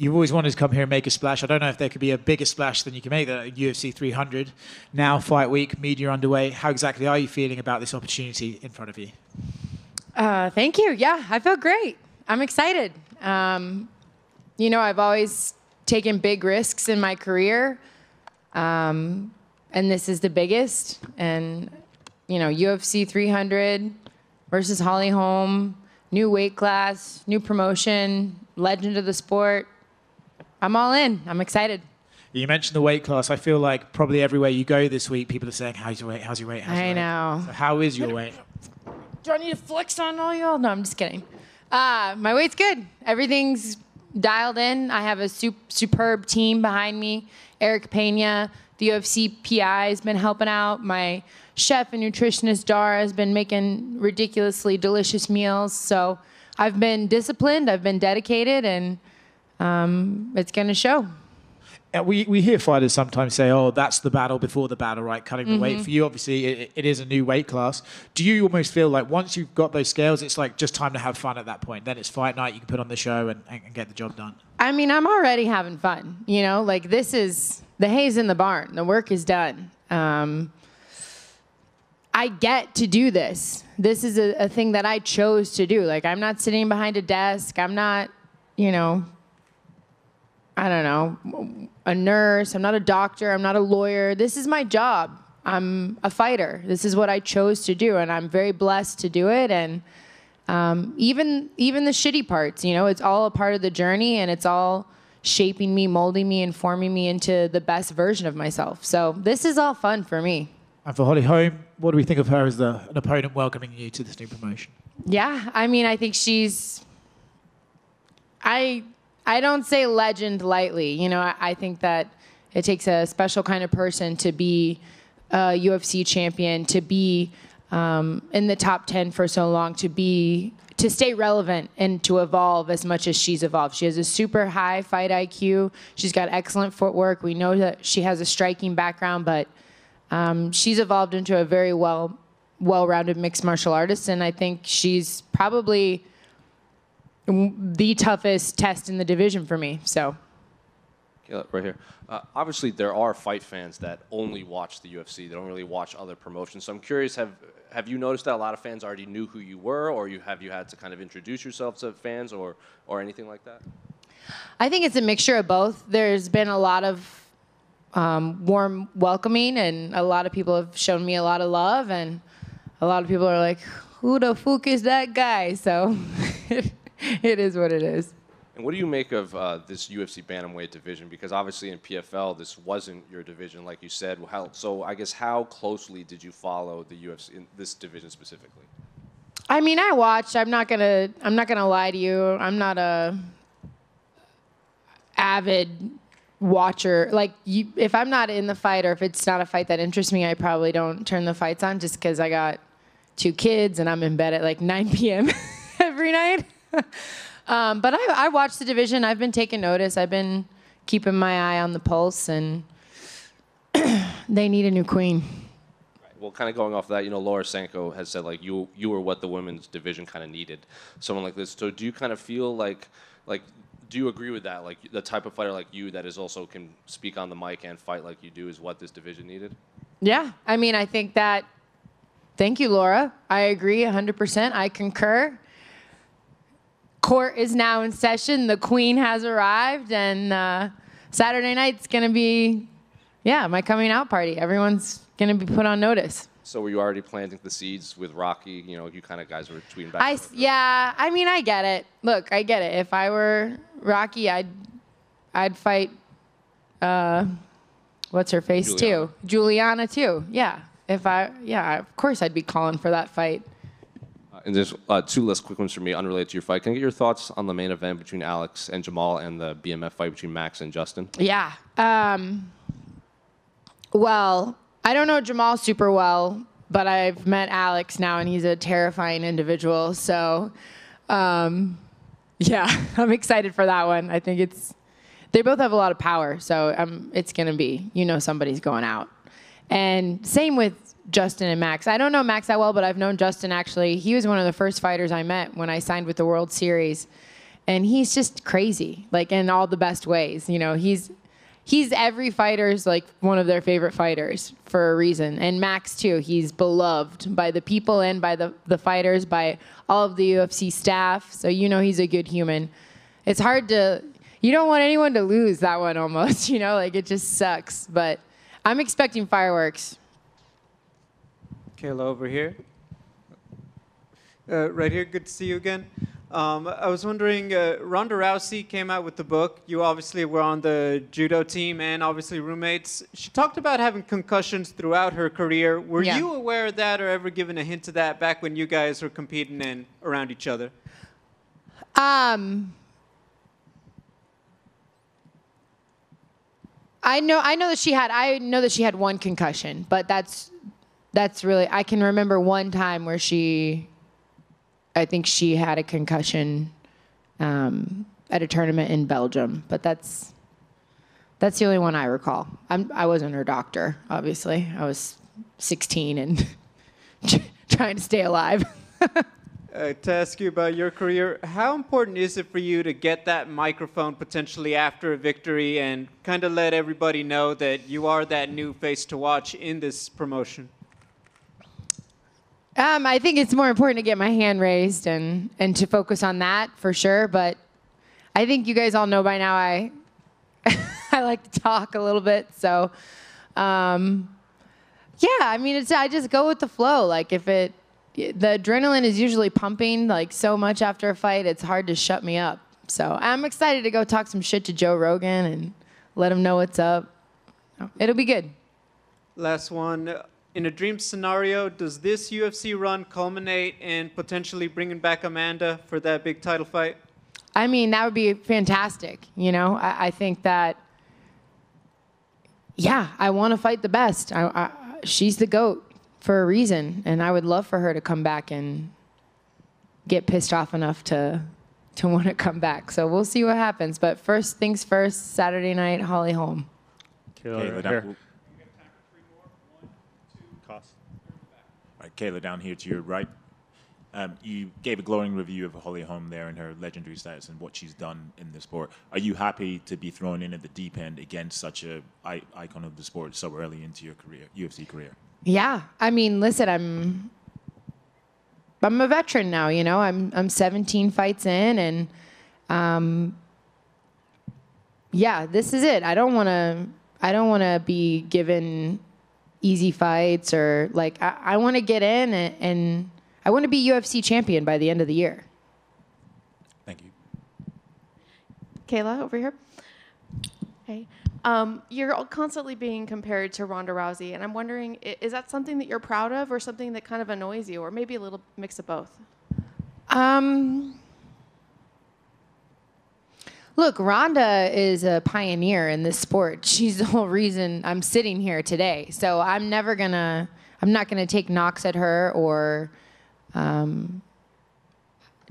You've always wanted to come here and make a splash. I don't know if there could be a bigger splash than you can make at UFC 300. Now, fight week, media underway. How exactly are you feeling about this opportunity in front of you? Thank you. Yeah, I feel great. I'm excited. You know, I've always taken big risks in my career, and this is the biggest. And, you know, UFC 300 versus Holly Holm, new weight class, new promotion, legend of the sport. I'm all in. I'm excited. You mentioned the weight class. I feel like probably everywhere you go this week, people are saying, how's your weight? How's your weight? How's your weight? I know. So how is your weight? Do I need to flex on all y'all? No, I'm just kidding. My weight's good. Everything's dialed in. I have a superb team behind me. Eric Pena, the UFC PI, has been helping out. My chef and nutritionist, Dara, has been making ridiculously delicious meals. So I've been disciplined. I've been dedicated, and it's going to show. We hear fighters sometimes say, oh, that's the battle before the battle, right? Cutting the weight. For you, obviously, it is a new weight class. Do you almost feel like once you've got those scales, it's like just time to have fun at that point? Then it's fight night, you can put on the show and get the job done. I mean, I'm already having fun. You know, like this is, the hay's in the barn. The work is done. I get to do this. This is a thing that I chose to do. Like, I'm not sitting behind a desk. I'm not, you know, I don't know, a nurse. I'm not a doctor. I'm not a lawyer. This is my job. I'm a fighter. This is what I chose to do, and I'm very blessed to do it. And even the shitty parts, you know, it's all a part of the journey, and it's all shaping me, molding me, and forming me into the best version of myself. So this is all fun for me. And for Holly Holm, what do we think of her as an opponent welcoming you to this new promotion? Yeah, I mean, I think she's... I don't say legend lightly. You know, I think that it takes a special kind of person to be a UFC champion, to be in the top 10 for so long, to stay relevant and to evolve as much as she's evolved. She has a super high fight IQ. She's got excellent footwork. We know that she has a striking background, but she's evolved into a very well-rounded mixed martial artist, and I think she's probably the toughest test in the division for me. So, Kayla, right here. Obviously, there are fight fans that only watch the UFC. They don't really watch other promotions. So I'm curious, have you noticed that a lot of fans already knew who you were, or have you had to kind of introduce yourself to fans or anything like that? I think it's a mixture of both. There's been a lot of warm welcoming, and a lot of people have shown me a lot of love, and a lot of people are like, who the fuck is that guy? So it is what it is. And what do you make of this UFC bantamweight division? Because obviously in PFL, this wasn't your division, like you said. So I guess how closely did you follow the UFC in this division specifically? I mean, I watched. I'm not gonna lie to you. I'm not a avid watcher. Like, if I'm not in the fight, or if it's not a fight that interests me, I probably don't turn the fights on, just because I got 2 kids and I'm in bed at like 9 p.m. every night. But I watch the division. I've been taking notice. I've been keeping my eye on the pulse, and they need a new queen. Right. Well, kind of going off of that, you know, Laura Sanko has said, like, you were what the women's division kind of needed, someone like this. So do you kind of feel like, do you agree with that? Like, the type of fighter like you that is also can speak on the mic and fight like you do is what this division needed? Yeah. I mean, I think that, thank you, Laura. I agree 100%. I concur. Court is now in session. The queen has arrived, and Saturday night's going to be, my coming out party. Everyone's going to be put on notice. So were you already planting the seeds with Rocky? You know, you kind of guys were tweeting back. Yeah, I mean, I get it. Look, I get it. If I were Rocky, I'd fight, what's her face, too? Juliana, too. Yeah. Of course I'd be calling for that fight. And there's 2 less quick ones for me, unrelated to your fight. Can I get your thoughts on the main event between Alex and Jamahal, and the BMF fight between Max and Justin? Yeah. Well, I don't know Jamahal super well, but I've met Alex now, and he's a terrifying individual. So, I'm excited for that one. I think they both have a lot of power, so it's going to be, somebody's going out. And same with Justin and Max. I don't know Max that well, but I've known Justin, actually. He was one of the first fighters I met when I signed with the World Series. and he's just crazy, like in all the best ways. You know, he's every fighter's like one of their favorite fighters for a reason. And Max too, he's beloved by the people and by the fighters, by all of the UFC staff. So you know he's a good human. It's hard to, you don't want anyone to lose that one almost, you know, like it just sucks. But I'm expecting fireworks. Kayla over here. Right here, good to see you again. I was wondering, Ronda Rousey came out with the book. You obviously were on the judo team and obviously roommates. She talked about having concussions throughout her career. Were you aware of that or ever given a hint of that back when you guys were competing and around each other? I know that she had one concussion, but that's really, I can remember one time where I think she had a concussion at a tournament in Belgium, but that's the only one I recall. I wasn't her doctor, obviously. I was 16 and trying to stay alive. To ask you about your career, how important is it for you to get that microphone potentially after a victory and kind of let everybody know that you are that new face to watch in this promotion? I think it's more important to get my hand raised and to focus on that for sure. But I think you guys all know by now I like to talk a little bit. So, yeah, I mean, I just go with the flow. Like the adrenaline is usually pumping like so much after a fight, it's hard to shut me up. So I'm excited to go talk some shit to Joe Rogan and let him know what's up. It'll be good. Last one. In a dream scenario, does this UFC run culminate in potentially bringing back Amanda for that big title fight? I mean, that would be fantastic. You know, I think that, yeah, I want to fight the best. She's the GOAT for a reason, and I would love for her to come back and get pissed off enough to want to come back. So we'll see what happens. But first things first, Saturday night, Holly Holm. Kayla, down, right, Kayla, down here to your right. You gave a glowing review of Holly Holm there and her legendary status and what she's done in the sport. Are you happy to be thrown in at the deep end against such a icon of the sport so early into your career, UFC career? Yeah, I mean, listen, I'm a veteran now. You know, I'm 17 fights in, and yeah, this is it. I don't want to be given easy fights or like I want to get in and I want to be UFC champion by the end of the year. Thank you. Kayla, over here. Hey. You're constantly being compared to Ronda Rousey, and I'm wondering, is that something that you're proud of or something that kind of annoys you, or maybe a little mix of both? Look, Ronda is a pioneer in this sport. She's the whole reason I'm sitting here today. So I'm not gonna take knocks at her or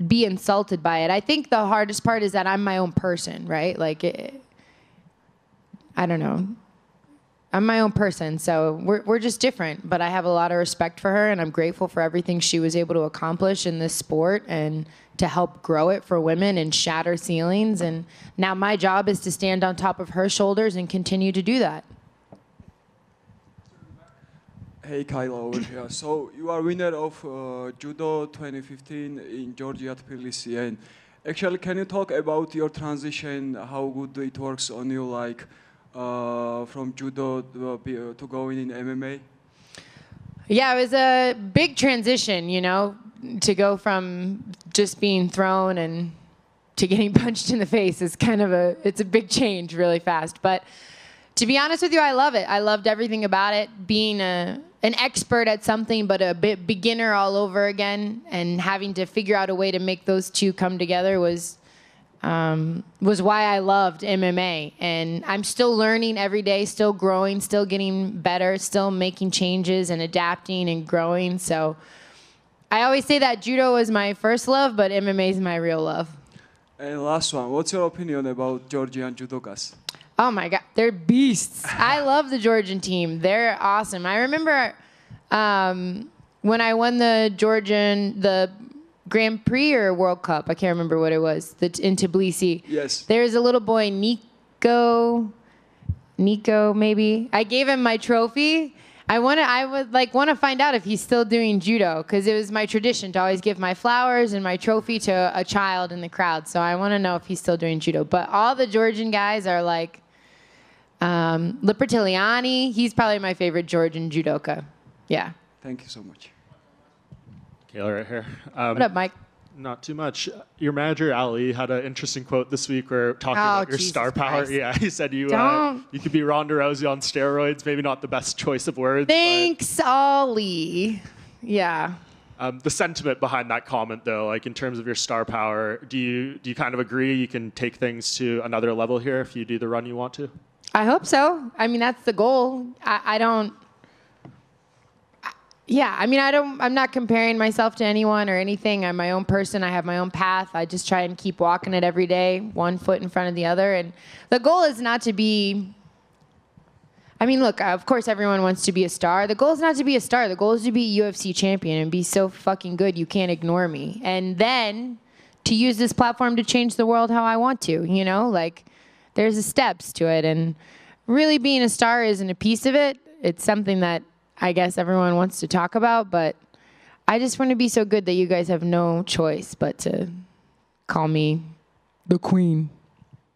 be insulted by it. I think the hardest part is that I'm my own person, right? Like, I don't know. I'm my own person, so we're just different. But I have a lot of respect for her, and I'm grateful for everything she was able to accomplish in this sport and to help grow it for women and shatter ceilings. And now my job is to stand on top of her shoulders and continue to do that. Hey, Kayla over here. So you are winner of Judo 2015 in Georgia, Tbilisi. And actually, can you talk about your transition, how good it works on you, like from Judo to going in MMA? Yeah, it was a big transition, you know, to go from just being thrown and to getting punched in the face is kind of it's a big change really fast. But to be honest with you, I love it. I loved everything about it. Being an expert at something, but a beginner all over again, and having to figure out a way to make those two come together was why I loved MMA. And I'm still learning every day, still growing, still getting better, still making changes and adapting and growing. So I always say that judo was my first love, but MMA is my real love. And last one, what's your opinion about Georgian judokas? Oh my God, they're beasts. I love the Georgian team. They're awesome. I remember when I won the Grand Prix or World Cup. I can't remember what it was. In Tbilisi. Yes. There was a little boy, Nico maybe. I gave him my trophy. I would want to find out if he's still doing judo, because it was my tradition to always give my flowers and my trophy to a child in the crowd. So I want to know if he's still doing judo. But all the Georgian guys are like Lipertiliani. He's probably my favorite Georgian judoka. Yeah. Thank you so much. Kayla right here. What up, Mike? Not too much. Your manager, Ali, had an interesting quote this week where talking about your Jesus star power. Christ. Yeah, he said you could be Ronda Rousey on steroids. Maybe not the best choice of words. Thanks, Ali. Yeah. The sentiment behind that comment, though, like in terms of your star power, do you kind of agree you can take things to another level here if you do the run you want to? I hope so. I mean, that's the goal. I'm not comparing myself to anyone or anything. I'm my own person. I have my own path. I just try and keep walking it every day, one foot in front of the other. And the goal is not to be, look, of course everyone wants to be a star. The goal is not to be a star. The goal is to be a UFC champion and be so fucking good you can't ignore me. And then to use this platform to change the world how I want to, like there's the steps to it. And really being a star isn't a piece of it. It's something that I guess everyone wants to talk about, but I just want to be so good that you guys have no choice but to call me the queen.